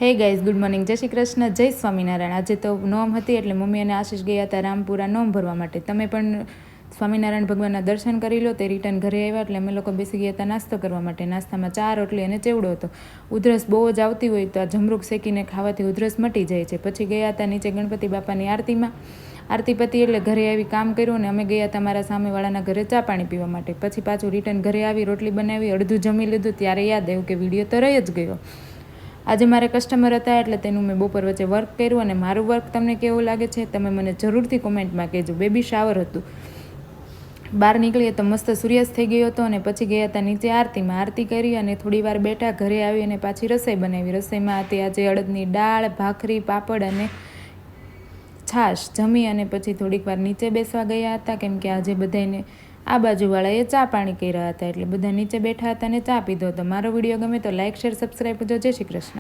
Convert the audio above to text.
Hey guys, good morning, જય શ્રી કૃષ્ણ, જય સ્વામિનારાયણ। આજે તો નોમ હતી એટલે મમ્મી અને આશીષ ગયા હતા રામપુરા નોમ ભરવા માટે। તમે પણ સ્વામિનારાયણ ભગવાનના દર્શન કરી લો। તે રિટર્ન ઘરે આવ્યા એટલે અમે લોકો બેસી ગયા હતા નાસ્તો કરવા માટે। નાસ્તામાં 4 રોટલી અને ચેવડો હતો। ઉધરસ બહુ જ આવતી હોય તો આ જમરૂખ શેકીને ખાવાથી ઉધરસ મટી જાય છે। પછી ગયા હતા નીચે ગણપતિ બાપાની આરતીમાં। આરતી પતી એટલે ઘરે આવી કામ કર્યું અને અમે ગયા હતા મારા સામેવાળાના ઘરે ચા પાણી પીવા માટે। પછી પાછું રિટર્ન ઘરે આવી રોટલી બનાવી, અડધું જમી લીધું ત્યારે યાદ આવ્યું કે વિડીયો તો રહી જ ગયો। આજે મારે કસ્ટમર હતા એટલે તેનું મેં બપોર વચ્ચે વર્ક કર્યું અને મારું વર્ક તમને કેવું લાગે છે તમે મને જરૂરથી કોમેન્ટમાં કહેજો। બેબી શાવર હતું, બહાર નીકળીએ તો મસ્ત સૂર્યાસ્ત થઈ ગયો હતો અને પછી ગયા હતા નીચે આરતીમાં। આરતી કરી અને થોડી વાર બેઠા, ઘરે આવી અને પાછી રસોઈ બનાવી। રસોઈમાં હતી આજે અડદની દાળ, ભાખરી, પાપડ અને છાશ। જમી અને પછી થોડીક વાર નીચે બેસવા ગયા હતા કેમ કે આજે બધાને આ બાજુવાળાએ ચા પાણી કર્યા હતા એટલે બધા નીચે બેઠા હતા અને ચા પીધો હતો। મારો વિડીયો ગમે તો લાઇક, શેર, સબસ્ક્રાઈબ કરજો। જય શ્રી કૃષ્ણ।